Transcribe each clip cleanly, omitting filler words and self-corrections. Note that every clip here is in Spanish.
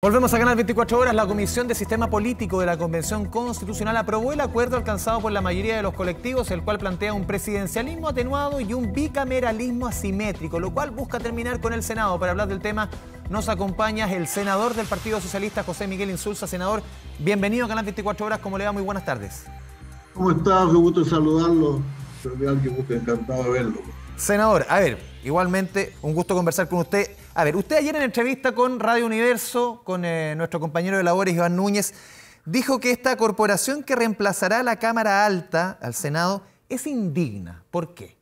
Volvemos a Canal 24 Horas. La Comisión de Sistema Político de la Convención Constitucional aprobó el acuerdo alcanzado por la mayoría de los colectivos, el cual plantea un presidencialismo atenuado y un bicameralismo asimétrico, lo cual busca terminar con el Senado. Para hablar del tema nos acompaña el senador del Partido Socialista, José Miguel Insulza. Senador, bienvenido a Canal 24 Horas. ¿Cómo le va? Muy buenas tardes. ¿Cómo está? Qué gusto saludarlo. Qué gusto, encantado de verlo. Senador, a ver, igualmente un gusto conversar con usted. A ver, usted ayer en entrevista con Radio Universo, con nuestro compañero de labores, Iván Núñez, dijo que esta corporación que reemplazará a la Cámara Alta, al Senado, es indigna. ¿Por qué?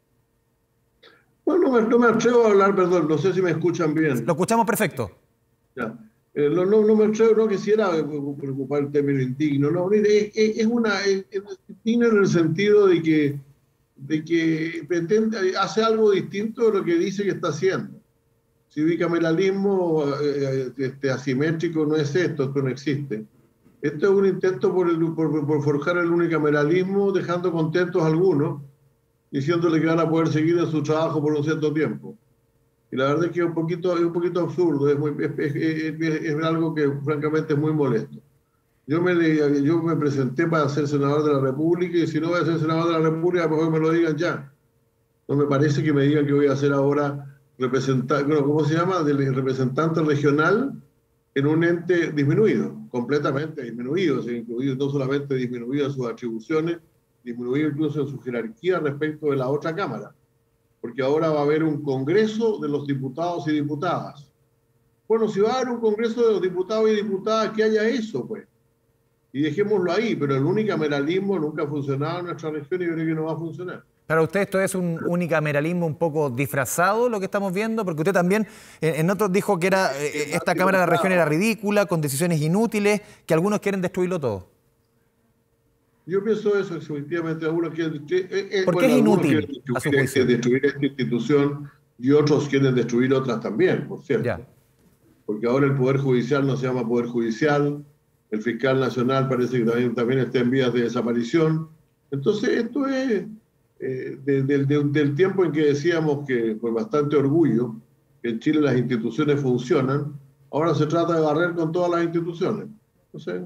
Bueno, no me atrevo a hablar, perdón, no sé si me escuchan bien. Lo escuchamos perfecto. Ya. No me atrevo, no quisiera preocupar el término indigno. No, es indigno en el sentido de que pretende, hace algo distinto de lo que dice que está haciendo. Si bicameralismo asimétrico no es esto no existe. Esto es un intento por forjar el unicameralismo, dejando contentos a algunos, diciéndole que van a poder seguir en su trabajo por un cierto tiempo. Y la verdad es que es un poquito absurdo, es algo que francamente es muy molesto. Yo me presenté para ser senador de la República, y si no voy a ser senador de la República, mejor me lo digan ya. No me parece que me digan que voy a ser ahora ¿cómo se llama? Del representante regional en un ente disminuido, completamente disminuido, no solamente disminuido en sus atribuciones, disminuido incluso en su jerarquía respecto de la otra Cámara, porque ahora va a haber un Congreso de los diputados y diputadas. Bueno, si va a haber un Congreso de los diputados y diputadas, que haya eso, pues, y dejémoslo ahí, pero el unicameralismo nunca ha funcionado en nuestra región y yo creo que no va a funcionar. Para usted esto es un unicameralismo un poco disfrazado, lo que estamos viendo, porque usted también en otros dijo que esta Cámara de la Región era ridícula, con decisiones inútiles, que algunos quieren destruirlo todo. Yo pienso eso, efectivamente, algunos quieren ¿Por qué es inútil, a su juicio? Destruir esta institución y otros quieren destruir otras también, por cierto. Ya. Porque ahora el Poder Judicial no se llama Poder Judicial, el Fiscal Nacional parece que también está en vías de desaparición. Entonces esto es del tiempo en que decíamos que con bastante orgullo que en Chile las instituciones funcionan, ahora se trata de barrer con todas las instituciones. Entonces,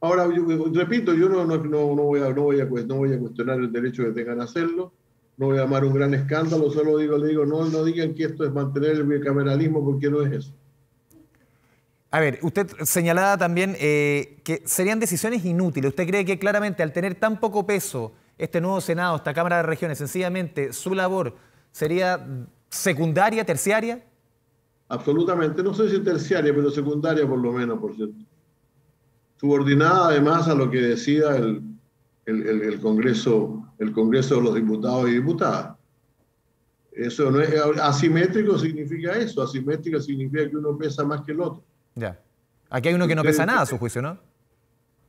ahora, repito, yo no voy a cuestionar el derecho que tengan a hacerlo, no voy a llamar un gran escándalo, solo le digo, no digan que esto es mantener el bicameralismo, porque no es eso. A ver, usted señalaba también que serían decisiones inútiles. ¿Usted cree que claramente al tener tan poco peso este nuevo Senado, esta Cámara de Regiones, sencillamente su labor sería secundaria, terciaria? Absolutamente, no sé si terciaria, pero secundaria por lo menos, por cierto. Subordinada además a lo que decida el Congreso de los diputados y diputadas. Eso no es asimétrico, significa eso. Asimétrico significa que uno pesa más que el otro. Ya. Aquí hay uno que no pesa nada, a su juicio, ¿no?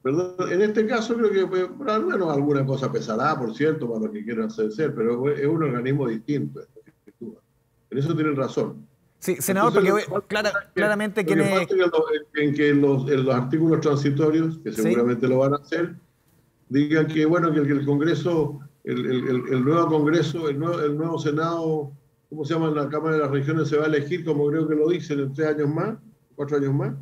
Perdón, en este caso creo que al menos alguna cosa pesará, por cierto, para los que quieran ser, pero es un organismo distinto. En eso tienen razón. Sí, senador, entonces, porque claramente en que los artículos transitorios, que seguramente lo van a hacer, digan que bueno, que el Congreso, el nuevo Congreso, el nuevo Senado, ¿cómo se llama? La Cámara de las Regiones se va a elegir, como creo que lo dicen, en 3 años más, 4 años más.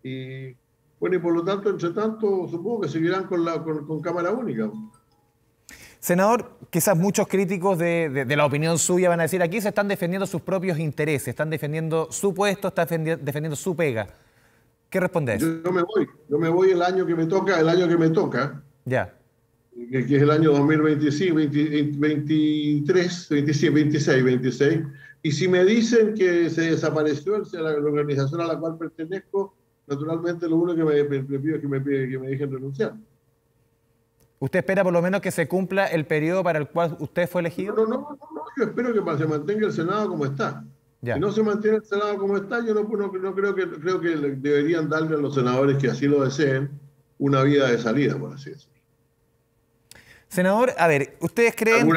Y bueno, y por lo tanto, entre tanto, supongo que seguirán con Cámara Única. Senador, quizás muchos críticos de la opinión suya van a decir, aquí se están defendiendo sus propios intereses, están defendiendo su puesto, están defendiendo su pega. ¿Qué responde a eso? Yo me voy el año que me toca. Ya. Que es el año 2025, 23, 26. Y si me dicen que se desapareció la organización a la cual pertenezco, naturalmente lo único que me pido es que me dejen renunciar. ¿Usted espera por lo menos que se cumpla el periodo para el cual usted fue elegido? No, yo espero que se mantenga el Senado como está. Ya. Si no se mantiene el Senado como está, yo no creo que deberían darle a los senadores que así lo deseen una vía de salida, por así decirlo. Senador, a ver, ¿ustedes creen... ¿Algún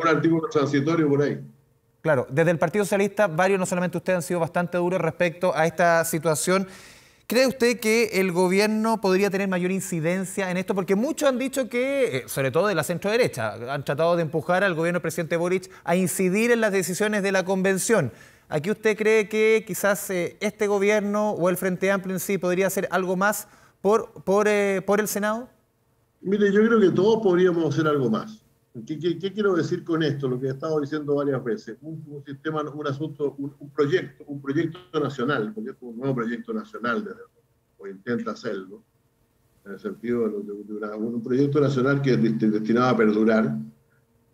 artículo transitorio por ahí? Claro, desde el Partido Socialista, varios, no solamente ustedes, han sido bastante duros respecto a esta situación. ¿Cree usted que el gobierno podría tener mayor incidencia en esto? Porque muchos han dicho que, sobre todo de la centro-derecha, han tratado de empujar al gobierno del presidente Boric a incidir en las decisiones de la convención. ¿Aquí usted cree que quizás este gobierno o el Frente Amplio en sí podría hacer algo más por el Senado? Mire, yo creo que todos podríamos hacer algo más. ¿Qué quiero decir con esto? Lo que he estado diciendo varias veces. Un sistema, un asunto, un proyecto nacional, porque es un nuevo proyecto nacional, o intenta hacerlo, en el sentido de un proyecto nacional que es destinado a perdurar,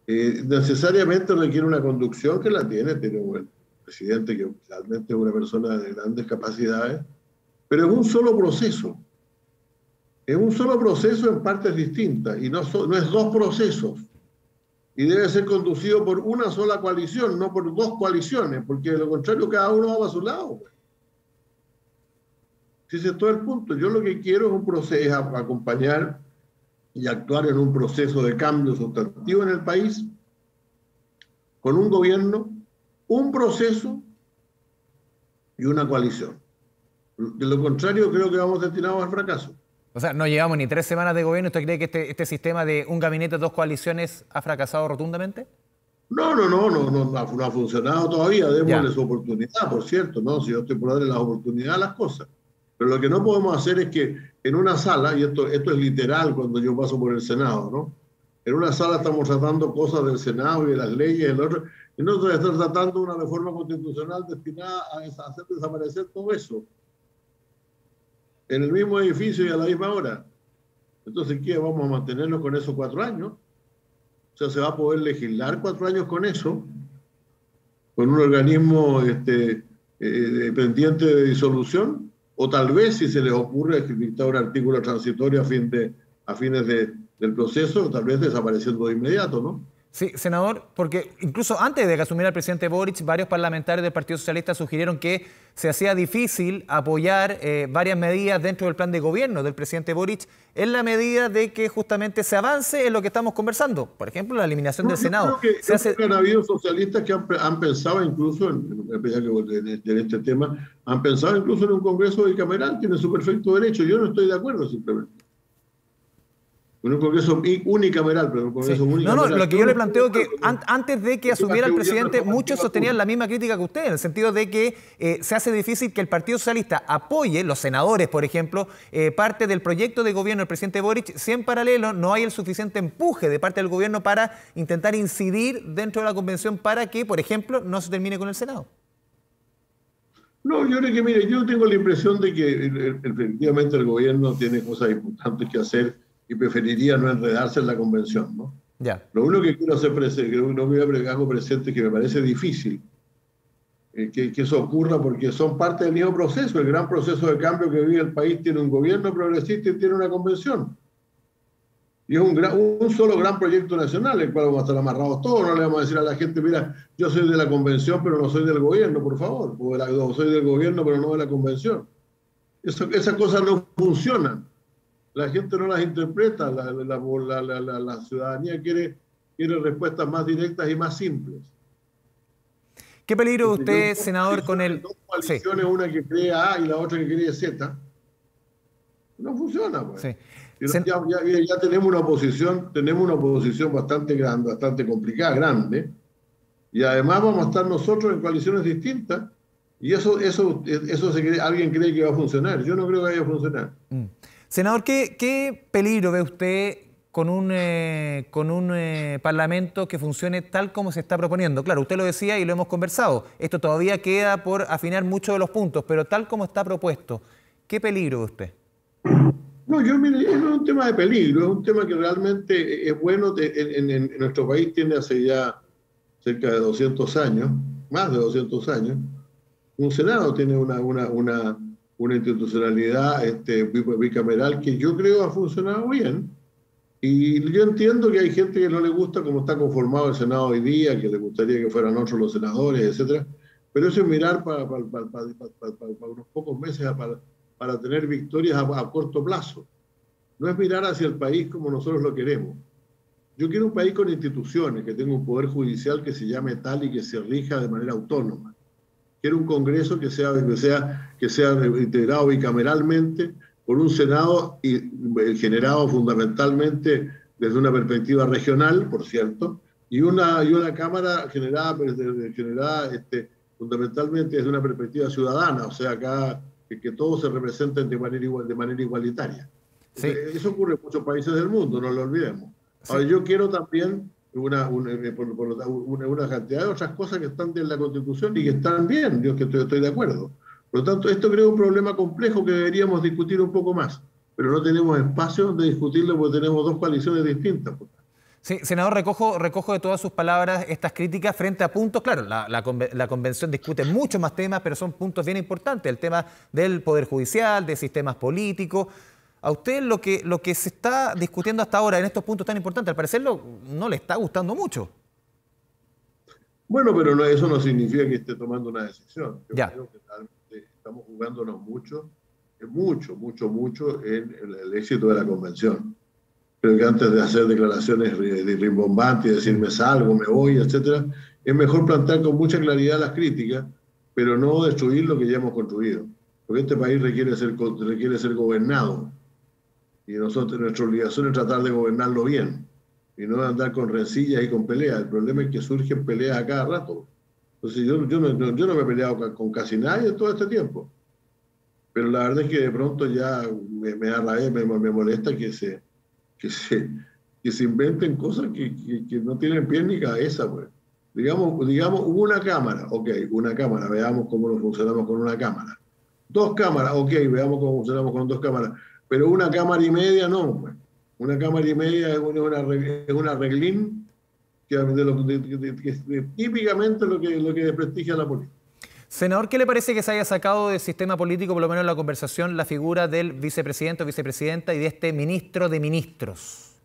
necesariamente requiere una conducción que la tiene un presidente que realmente es una persona de grandes capacidades, pero es un solo proceso. Es un solo proceso en partes distintas, y no es dos procesos. Y debe ser conducido por una sola coalición, no por dos coaliciones, porque de lo contrario cada uno va a su lado. Ese es todo el punto. Yo lo que quiero es un proceso, acompañar y actuar en un proceso de cambio sustantivo en el país, con un gobierno, un proceso y una coalición. De lo contrario, creo que vamos destinados al fracaso. O sea, no llevamos ni 3 semanas de gobierno. ¿Usted cree que este sistema de un gabinete, 2 coaliciones ha fracasado rotundamente? No ha funcionado todavía. Démosle su oportunidad, por cierto, ¿no? Si yo estoy por darle la oportunidad a las cosas. Pero lo que no podemos hacer es que en una sala, y esto es literal cuando yo paso por el Senado, ¿no? En una sala estamos tratando cosas del Senado y de las leyes, y nosotros estamos tratando una reforma constitucional destinada a hacer desaparecer todo eso en el mismo edificio y a la misma hora. Entonces, ¿qué? ¿Vamos a mantenernos con esos 4 años? O sea, ¿se va a poder legislar 4 años con eso? ¿Con un organismo pendiente de disolución? O tal vez, si se les ocurre dictar un artículo transitorio a fines del proceso, tal vez desapareciendo de inmediato, ¿no? Sí, senador, porque incluso antes de que asumiera el presidente Boric, varios parlamentarios del Partido Socialista sugirieron que se hacía difícil apoyar varias medidas dentro del plan de gobierno del presidente Boric en la medida de que justamente se avance en lo que estamos conversando. Por ejemplo, la eliminación del Senado. Creo que han habido socialistas que han pensado incluso, en este tema, han pensado incluso en un Congreso bicameral, tiene su perfecto derecho. Yo no estoy de acuerdo simplemente. Un Congreso unicameral, pero un Congreso unicameral. No, lo que yo le planteo es que antes de que asumiera el presidente, muchos sostenían la misma crítica que usted, en el sentido de que se hace difícil que el Partido Socialista apoye, los senadores, por ejemplo, parte del proyecto de gobierno del presidente Boric, si en paralelo no hay el suficiente empuje de parte del gobierno para intentar incidir dentro de la convención para que, por ejemplo, no se termine con el Senado. No, yo creo que, mire, yo tengo la impresión de que efectivamente el gobierno tiene cosas importantes que hacer y preferiría no enredarse en la convención, ¿no? Ya. Lo único que quiero hacer presente, hago presente, que me parece difícil que eso ocurra, porque son parte del mismo proceso. El gran proceso de cambio que vive el país tiene un gobierno progresista y tiene una convención. Y es un solo gran proyecto nacional, el cual vamos a estar amarrados todos. No le vamos a decir a la gente, mira, yo soy de la convención, pero no soy del gobierno, por favor. O soy del gobierno, pero no de la convención. Esas cosas no funcionan. La gente no las interpreta, la ciudadanía quiere respuestas más directas y más simples. ¿Qué peligro usted, senador, con el...? Dos coaliciones, sí. Una que cree A y la otra que cree Z. No funciona, pues. Sí. Ya tenemos una oposición bastante grande, bastante complicada, grande, y además vamos a estar nosotros en coaliciones distintas, y eso alguien cree que va a funcionar. Yo no creo que vaya a funcionar. Senador, ¿qué peligro ve usted con un parlamento que funcione tal como se está proponiendo? Claro, usted lo decía y lo hemos conversado. Esto todavía queda por afinar muchos de los puntos, pero tal como está propuesto, ¿qué peligro ve usted? No, mire, no es un tema de peligro, es un tema que realmente es bueno. En nuestro país tiene hace ya cerca de 200 años, más de 200 años, un Senado tiene una institucionalidad bicameral que yo creo ha funcionado bien. Y yo entiendo que hay gente que no le gusta cómo está conformado el Senado hoy día, que le gustaría que fueran otros los senadores, etcétera. Pero eso es mirar para unos pocos meses para tener victorias a corto plazo. No es mirar hacia el país como nosotros lo queremos. Yo quiero un país con instituciones, que tenga un poder judicial que se llame tal y que se rija de manera autónoma. Quiero un Congreso que sea integrado bicameralmente, por un Senado generado fundamentalmente desde una perspectiva regional, por cierto, y una Cámara generada fundamentalmente desde una perspectiva ciudadana, o sea, acá que todos se representen de manera igualitaria. Sí. Eso ocurre en muchos países del mundo, no lo olvidemos. Sí. Ahora, yo quiero también una cantidad de otras cosas que están en la Constitución y que están bien, yo que estoy de acuerdo. Por lo tanto, esto crea un problema complejo que deberíamos discutir un poco más, pero no tenemos espacio donde discutirlo porque tenemos dos coaliciones distintas. Sí, senador, recojo de todas sus palabras estas críticas frente a puntos. Claro, la convención discute muchos más temas, pero son puntos bien importantes. El tema del Poder Judicial, de sistemas políticos. A usted lo que se está discutiendo hasta ahora en estos puntos tan importantes, al parecer no le está gustando mucho. Bueno, pero no, eso no significa que esté tomando una decisión. Yo Ya. creo que estamos jugándonos mucho en el éxito de la convención. Creo que antes de hacer declaraciones rimbombantes y decir me salgo, me voy, etcétera, es mejor plantear con mucha claridad las críticas, pero no destruir lo que ya hemos construido. Porque este país requiere ser gobernado. Y nuestra obligación es tratar de gobernarlo bien. Y no andar con rencillas y con peleas. El problema es que surgen peleas a cada rato. Entonces yo no me he peleado con casi nadie en todo este tiempo. Pero la verdad es que de pronto ya me da rabia, me molesta que se inventen cosas que no tienen pie ni cabeza, pues. Digamos, hubo una cámara, ok, una cámara, veamos cómo funcionamos con una cámara. Dos cámaras, ok, veamos cómo funcionamos con dos cámaras. Pero una cámara y media no, pues. Una cámara y media es una reglín que típicamente lo que desprestigia la política. Senador, ¿qué le parece que se haya sacado del sistema político, por lo menos en la conversación, la figura del vicepresidente o vicepresidenta y de este ministro de ministros?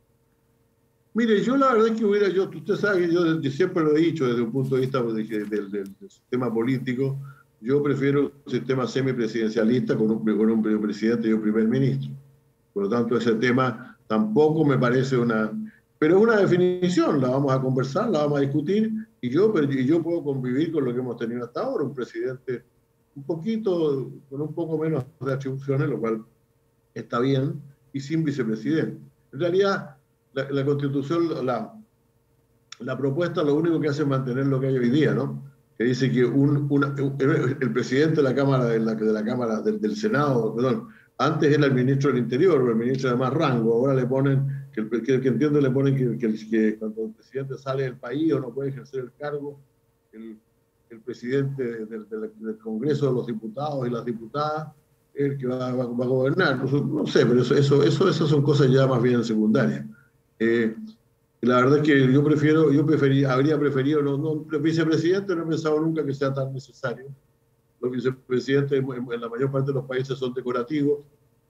Mire, yo la verdad es que usted sabe que yo siempre lo he dicho desde un punto de vista del sistema político, yo prefiero un sistema semipresidencialista con un presidente y un primer ministro. Por lo tanto, ese tema tampoco me parece pero es una definición, la vamos a conversar, la vamos a discutir, y yo puedo convivir con lo que hemos tenido hasta ahora, un presidente con un poco menos de atribuciones, lo cual está bien, y sin vicepresidente. En realidad, la Constitución, la propuesta lo único que hace es mantener lo que hay hoy día, ¿no? Que dice que el presidente de la Cámara, del Senado, perdón, antes era el ministro del Interior, o el ministro de más rango, ahora le ponen, que entiendo le ponen que cuando el presidente sale del país o no puede ejercer el cargo, el presidente del Congreso de los Diputados y las diputadas es el que va a gobernar. No sé, pero esas son cosas ya más bien secundarias. La verdad es que habría preferido, vicepresidente no he pensado nunca que sea tan necesario. Los vicepresidentes en la mayor parte de los países son decorativos,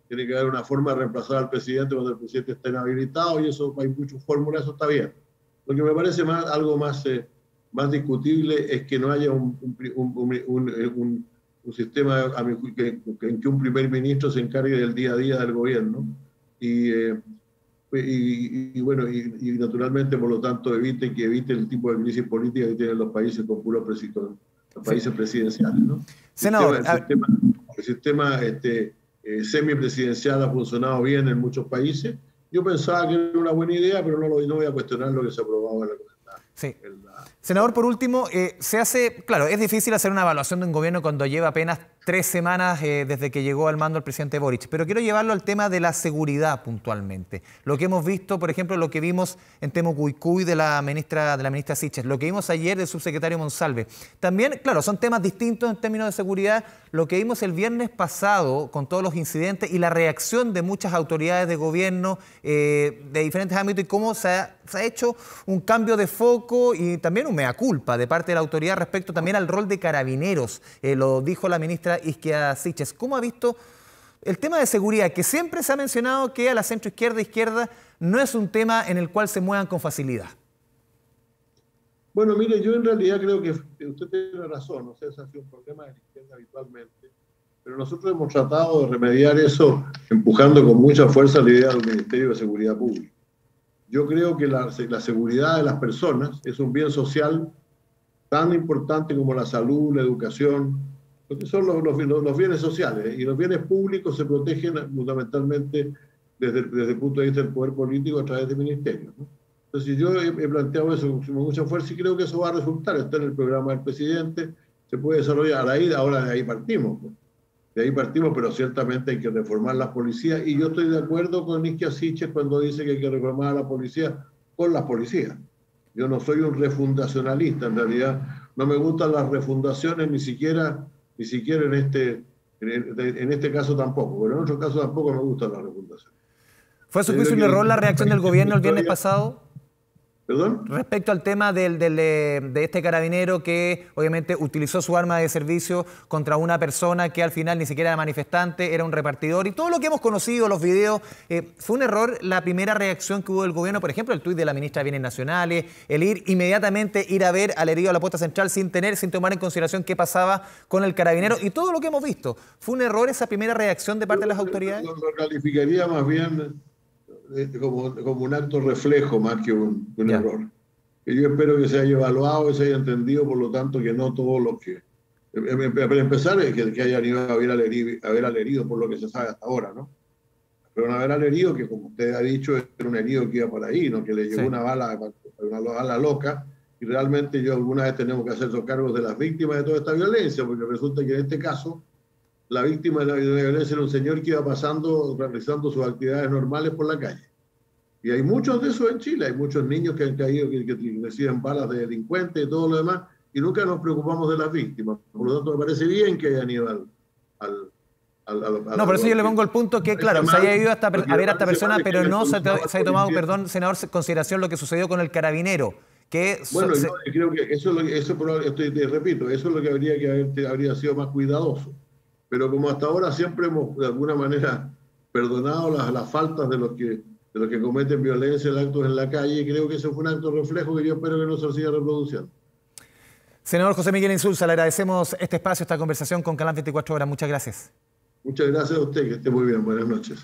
tiene que haber una forma de reemplazar al presidente cuando el presidente está inhabilitado, y eso hay muchas fórmulas, eso está bien. Lo que me parece algo más discutible es que no haya un sistema en que un primer ministro se encargue del día a día del gobierno y naturalmente, por lo tanto, evite el tipo de crisis política que tienen los países con puros países presidenciales, ¿no? Senador, el sistema semipresidencial ha funcionado bien en muchos países. Yo pensaba que era una buena idea, pero no voy a cuestionar lo que se aprobaba en la sí. Senador, por último, claro, es difícil hacer una evaluación de un gobierno cuando lleva apenas 3 semanas desde que llegó al mando el presidente Boric, pero quiero llevarlo al tema de la seguridad puntualmente. Lo que hemos visto, por ejemplo, lo que vimos en Temucuicui de la ministra Siches, lo que vimos ayer del subsecretario Monsalve. También, claro, son temas distintos en términos de seguridad. Lo que vimos el viernes pasado con todos los incidentes y la reacción de muchas autoridades de gobierno de diferentes ámbitos y cómo se ha hecho un cambio de foco y también un mea culpa de parte de la autoridad respecto también al rol de carabineros. Lo dijo la ministra Isquia Siches. ¿Cómo ha visto el tema de seguridad? Que siempre se ha mencionado que a la centroizquierda e izquierda no es un tema en el cual se muevan con facilidad. Bueno, mire, yo en realidad creo que usted tiene razón, o sea, ese ha sido un problema de la izquierda habitualmente, pero nosotros hemos tratado de remediar eso empujando con mucha fuerza la idea del Ministerio de Seguridad Pública. Yo creo que la seguridad de las personas es un bien social tan importante como la salud, la educación, porque son los bienes sociales, y los bienes públicos se protegen fundamentalmente desde el punto de vista del poder político a través de ministerios, ¿no? Entonces yo he planteado eso con mucha fuerza y creo que eso va a resultar. Está en el programa del presidente, se puede desarrollar. Ahora de ahí partimos, pues. De ahí partimos, pero ciertamente hay que reformar la policía. Y yo estoy de acuerdo con Isquia Siches cuando dice que hay que reformar a la policía con las policías. Yo no soy un refundacionalista, en realidad. No me gustan las refundaciones, ni siquiera en este caso tampoco. Pero en otros casos tampoco me gustan las refundaciones. ¿Fue a su juicio un error la reacción del gobierno el viernes Victoria, pasado? ¿Perdón? Respecto al tema de este carabinero que obviamente utilizó su arma de servicio contra una persona que al final ni siquiera era manifestante, era un repartidor, y todo lo que hemos conocido, los videos, ¿fue un error la primera reacción que hubo del gobierno? Por ejemplo, el tuit de la ministra de Bienes Nacionales, el inmediatamente ir a ver al herido a la puesta central sin tomar en consideración qué pasaba con el carabinero y todo lo que hemos visto. ¿Fue un error esa primera reacción de parte de las autoridades? Lo calificaría más bien como un acto reflejo más que un error. Que yo espero que se haya evaluado y se haya entendido, por lo tanto, que no todos los que... Para empezar, que hayan ido a ver al herido, por lo que se sabe hasta ahora, ¿no? Pero a ver al herido, que como usted ha dicho, era un herido que iba por ahí, ¿no? Que le llegó una bala loca, y realmente alguna vez tenemos que hacernos cargos de las víctimas de toda esta violencia, porque resulta que en este caso la víctima de la violencia era un señor que iba pasando, realizando sus actividades normales por la calle. Y hay muchos de esos en Chile, hay muchos niños que han caído, que reciben balas de delincuentes y todo lo demás, y nunca nos preocupamos de las víctimas. Por lo tanto, me parece bien que hayan ido no, por eso yo le pongo el punto que, claro, se haya ido a ver a esta persona, pero no se haya tomado, perdón, senador, en consideración lo que sucedió con el carabinero. Bueno, yo creo que repito, eso es lo que habría sido más cuidadoso. Pero como hasta ahora siempre hemos, de alguna manera, perdonado las faltas de los que cometen violencia en actos en la calle, creo que eso fue un acto reflejo que yo espero que no se siga reproduciendo. Senador José Miguel Insulza, le agradecemos este espacio, esta conversación con Canal 24 Horas. Muchas gracias. Muchas gracias a usted, que esté muy bien. Buenas noches.